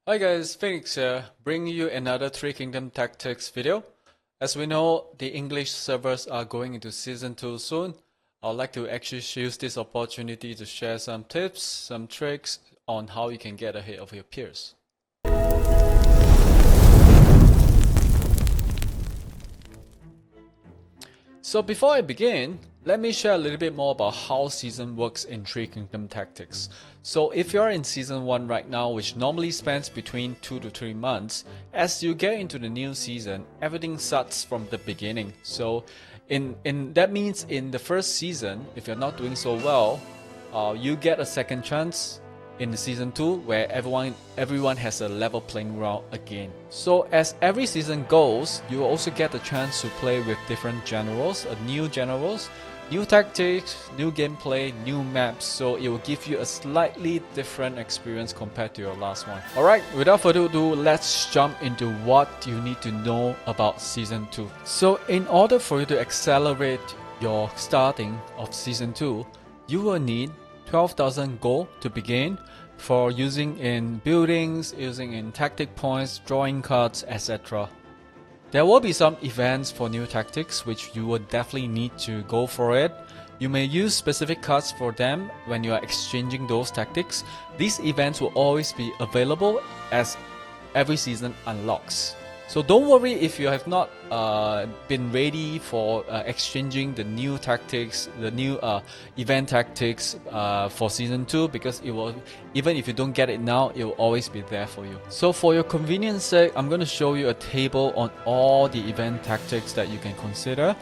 Hi guys, Phoenix here, bringing you another Three Kingdom Tactics video. As we know, the English servers are going into Season 2 soon. I'd like to actually use this opportunity to share some tips, some tricks on how you can get ahead of your peers. So before I begin, let me share a little bit more about how season works in Three Kingdom Tactics. So if you're in season 1 right now, which normally spans between 2 to 3 months, as you get into the new season, everything starts from the beginning. So that means in the first season, if you're not doing so well, you get a second chance in the season 2 where everyone has a level playing ground again. So as every season goes, you will also get the chance to play with different generals, new tactics, new gameplay, new maps, so it will give you a slightly different experience compared to your last one. Alright, without further ado, let's jump into what you need to know about Season 2. So in order for you to accelerate your starting of Season 2, you will need 12,000 gold to begin for using in buildings, using in tactic points, drawing cards, etc. There will be some events for new tactics which you will definitely need to go for it. You may use specific cards for them when you are exchanging those tactics. These events will always be available as every season unlocks. So don't worry if you have not been ready for exchanging the new tactics, the new event tactics for Season 2, because it will, even if you don't get it now, it will always be there for you. So for your convenience sake, I'm going to show you a table on all the event tactics that you can consider.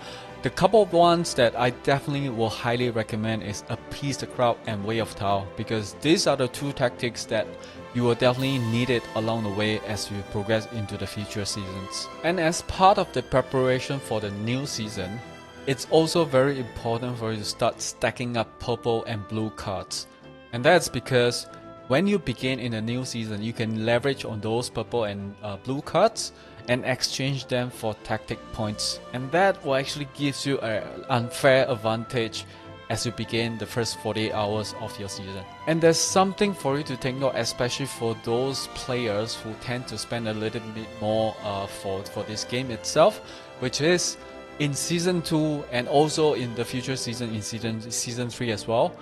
The couple of ones that I definitely will highly recommend is Appease the Crowd and Way of Tao, because these are the two tactics that you will definitely need it along the way as you progress into the future seasons. And as part of the preparation for the new season, it's also very important for you to start stacking up purple and blue cards. And that's because when you begin in a new season, you can leverage on those purple and blue cards and exchange them for tactic points. And that will actually gives you an unfair advantage as you begin the first 48 hours of your season. And there's something for you to take note, especially for those players who tend to spend a little bit more for this game itself, which is in Season 2 and also in the future season, in season 3 as well.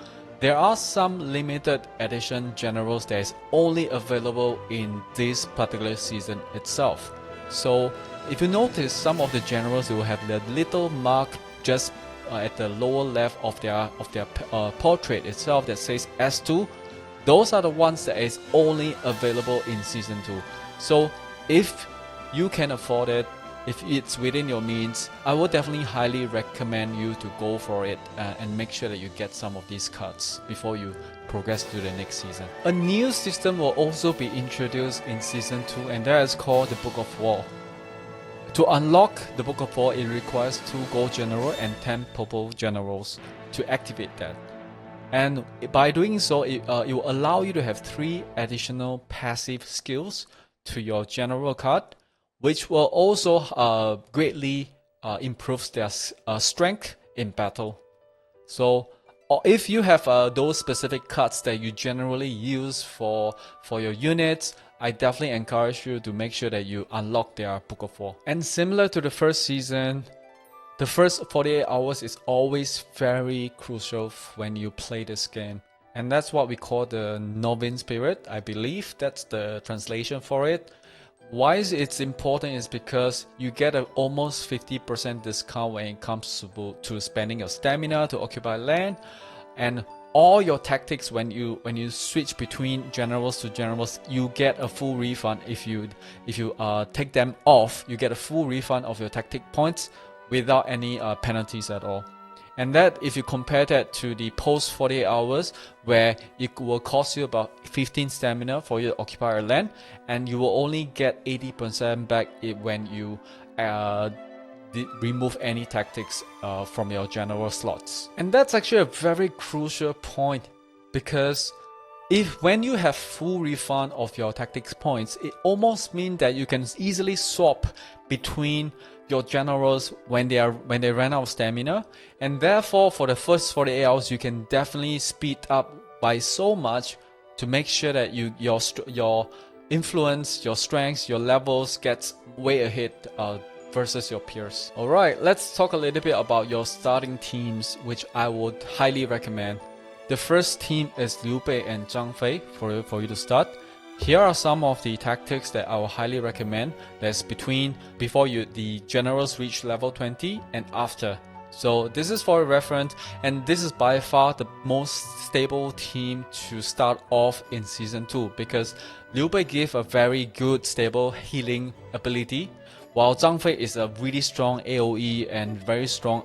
There are some limited edition generals that is only available in this particular season itself. So if you notice, some of the generals will have the little mark just at the lower left of their portrait itself that says S2. Those are the ones that is only available in Season 2. So if you can afford it, if it's within your means, I would definitely highly recommend you to go for it and make sure that you get some of these cards before you progress to the next season. A new system will also be introduced in Season 2, and that is called the Book of War. To unlock the Book of War, it requires 2 gold generals and 10 purple generals to activate that. And by doing so, it will allow you to have 3 additional passive skills to your general card, which will also greatly improve their strength in battle. So if you have those specific cards that you generally use for your units, I definitely encourage you to make sure that you unlock their Book of War. And similar to the first season, the first 48 hours is always very crucial when you play this game. And that's what we call the Novice period. I believe that's the translation for it. Why it's important is because you get an almost 50% discount when it comes to spending your stamina to occupy land, and all your tactics when you switch between generals to generals, you get a full refund. If you take them off, you get a full refund of your tactic points without any penalties at all. And that, if you compare that to the post 48 hours, where it will cost you about 15 stamina for you to occupy a land, and you will only get 80% back when you remove any tactics from your general slots. And that's actually a very crucial point, because when you have full refund of your tactics points, it almost means that you can easily swap between your generals when they run out of stamina, and therefore for the first 48 hours you can definitely speed up by so much to make sure that your influence, your strengths, your levels gets way ahead versus your peers. Alright, let's talk a little bit about your starting teams, which I would highly recommend. The first team is Liu Bei and Zhang Fei for you to start. Here are some of the tactics that I will highly recommend. That's before the generals reach level 20 and after. So this is for a reference, and this is by far the most stable team to start off in Season 2 because Liu Bei gave a very good stable healing ability, while Zhang Fei is a really strong AoE and very strong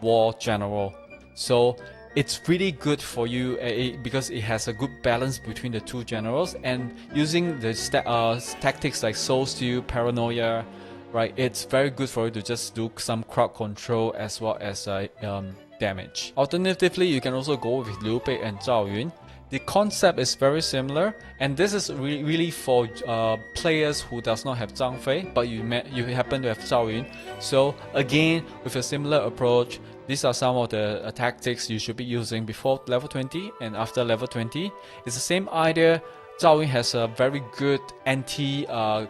war general. So it's really good for you because it has a good balance between the two generals, and using the tactics like Soul Steal, Paranoia, right, it's very good for you to just do some crowd control as well as damage. Alternatively, you can also go with Liu Bei and Zhao Yun. The concept is very similar, and this is really for players who does not have Zhang Fei, but you happen to have Zhao Yun. So again, with a similar approach, these are some of the tactics you should be using before level 20 and after level 20. It's the same idea. Zhao Yun has a very good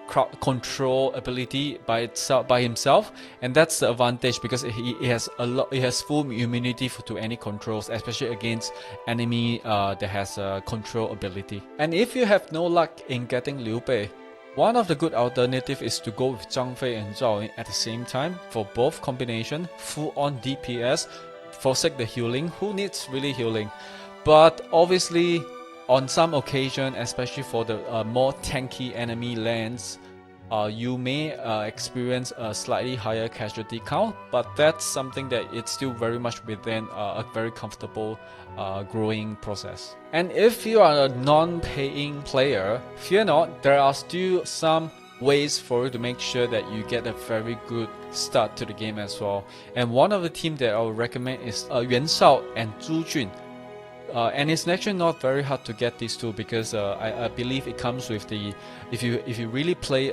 crowd control ability by himself, and that's the advantage because he has full immunity to any controls, especially against enemy that has a control ability. And if you have no luck in getting Liu Bei, one of the good alternatives is to go with Zhang Fei and Zhao Yun at the same time for both combination, full on DPS, forsake the healing. Who needs really healing? But obviously, on some occasion, especially for the more tanky enemy lands, you may experience a slightly higher casualty count, but that's something that it's still very much within a very comfortable growing process. And if you are a non-paying player, fear not, there are still some ways for you to make sure that you get a very good start to the game as well. And one of the teams that I would recommend is Yuan Shao and Zhu Jun. And it's actually not very hard to get these two because I believe it comes with the if you really play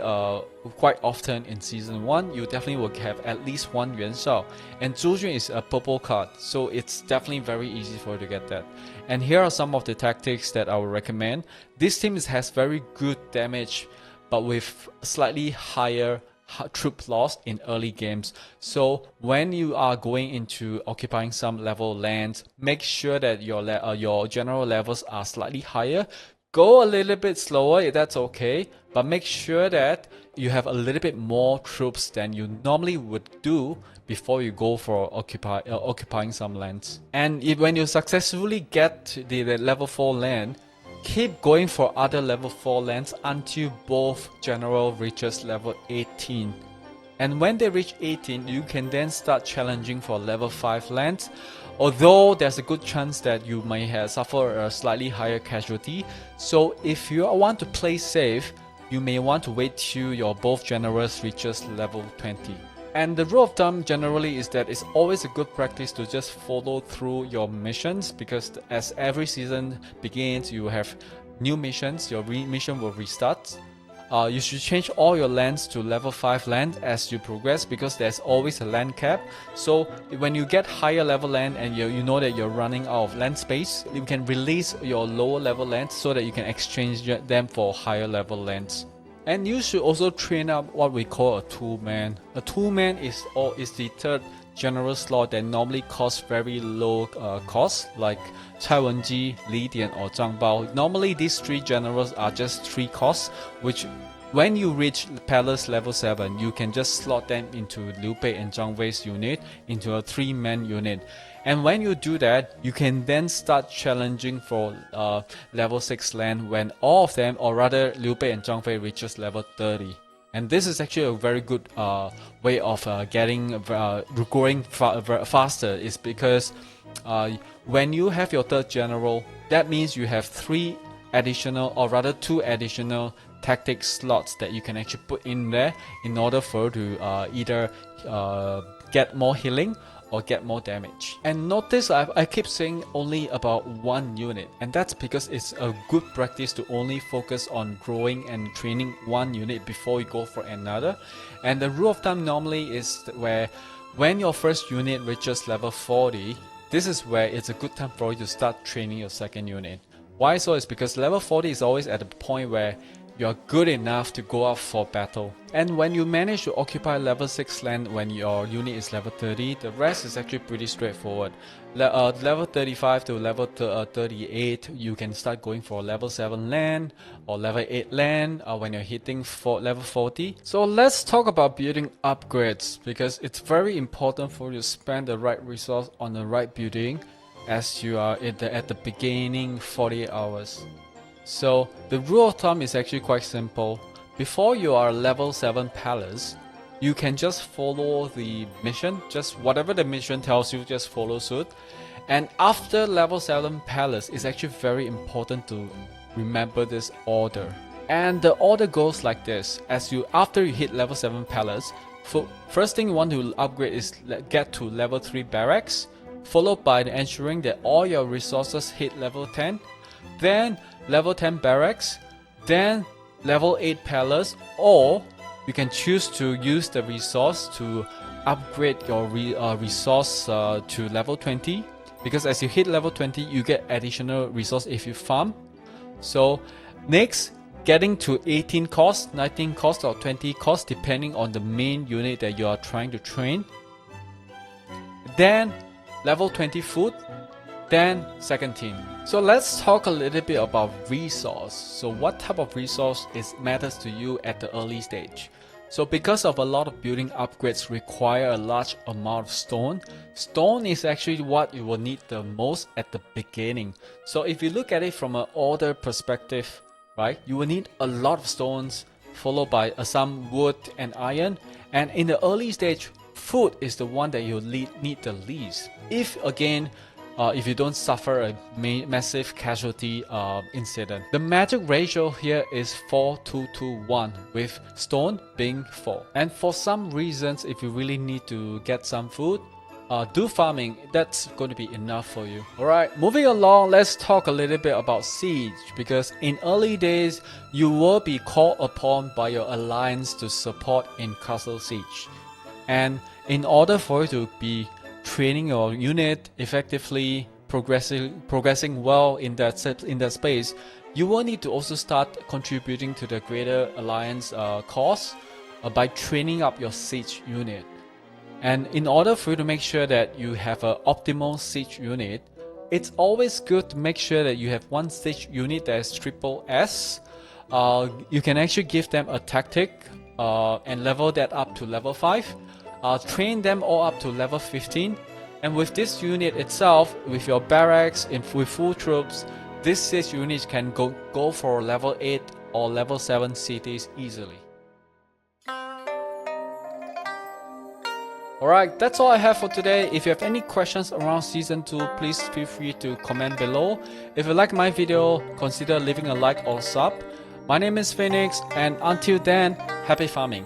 quite often in Season 1, you definitely will have at least one Yuan Shao. And Zhu Jun is a purple card, so it's definitely very easy for you to get that. And here are some of the tactics that I would recommend. This team has very good damage, but with slightly higher troop loss in early games. So when you are going into occupying some level lands, make sure that your general levels are slightly higher. Go a little bit slower, that's okay, but make sure that you have a little bit more troops than you normally would do before you go for occupying some lands. And when you successfully get the level 4 land, keep going for other level 4 lands until both general reaches level 18. And when they reach 18, you can then start challenging for level 5 lands. Although there's a good chance that you may suffer a slightly higher casualty. So if you want to play safe, you may want to wait till your both generals reaches level 20. And the rule of thumb generally is that it's always a good practice to just follow through your missions, because as every season begins, you have new missions, your mission will restart. You should change all your lands to level 5 land as you progress, because there's always a land cap. So when you get higher level land and you know that you're running out of land space, you can release your lower level lands so that you can exchange them for higher level lands. And you should also train up what we call a 2-man. A 2-man is the third general slot that normally costs very low cost, like Cai Wenji, Li Dian, or Zhang Bao. Normally these 3 generals are just 3 costs, which when you reach Palace level 7, you can just slot them into Liu Bei and Zhang Wei's unit into a 3-man unit. And when you do that, you can then start challenging for level 6 land when all of them, or rather Liu Bei and Zhang Wei, reaches level 30. And this is actually a very good way of growing faster, is because when you have your third general, that means you have 2 additional tactic slots that you can actually put in there in order for you to either get more healing or get more damage. And notice I keep saying only about 1 unit, and that's because it's a good practice to only focus on growing and training 1 unit before you go for another. And the rule of thumb normally is where when your first unit reaches level 40, this is where it's a good time for you to start training your second unit. Why so? Is because level 40 is always at the point where you're good enough to go out for battle. And when you manage to occupy level 6 land when your unit is level 30, the rest is actually pretty straightforward. Level 35 to level 38, you can start going for level 7 land or level 8 land when you're hitting level 40. So let's talk about building upgrades, because it's very important for you to spend the right resource on the right building as you are at the beginning 48 hours. So the rule of thumb is actually quite simple. Before you are level 7 palace, you can just follow the mission, just whatever the mission tells you, just follow suit. And after level 7 palace, it's actually very important to remember this order. And the order goes like this: after you hit level 7 palace, first thing you want to upgrade is get to level 3 barracks, followed by ensuring that all your resources hit level 10, then level 10 barracks, then level 8 palace, or you can choose to use the resource to upgrade your resource to level 20, because as you hit level 20 you get additional resource if you farm. So next, getting to 18 cost, 19 cost or 20 cost depending on the main unit that you are trying to train. Then level 20 food, then second team. So let's talk a little bit about resource. So what type of resource matters to you at the early stage? So because of a lot of building upgrades require a large amount of stone, stone is actually what you will need the most at the beginning. So if you look at it from an order perspective, right, you will need a lot of stones followed by some wood and iron, and in the early stage, food is the one that you need the least. If you don't suffer a massive casualty incident. The magic ratio here is 4:2:1, with stone being 4. And for some reasons, if you really need to get some food, do farming, that's going to be enough for you. Alright, moving along, let's talk a little bit about siege, because in early days, you will be called upon by your alliance to support in castle siege. And in order for you to be training your unit effectively, progressing well in that space, you will need to also start contributing to the greater alliance cause by training up your siege unit. And in order for you to make sure that you have an optimal siege unit, it's always good to make sure that you have one siege unit that is triple S. You can actually give them a tactic and level that up to level 5. Train them all up to level 15, and with this unit itself, with your barracks with full troops, this siege unit can go for level 8 or level 7 cities easily. Alright, that's all I have for today. If you have any questions around Season 2, please feel free to comment below. If you like my video, consider leaving a like or sub. My name is Phynix, and until then, happy farming.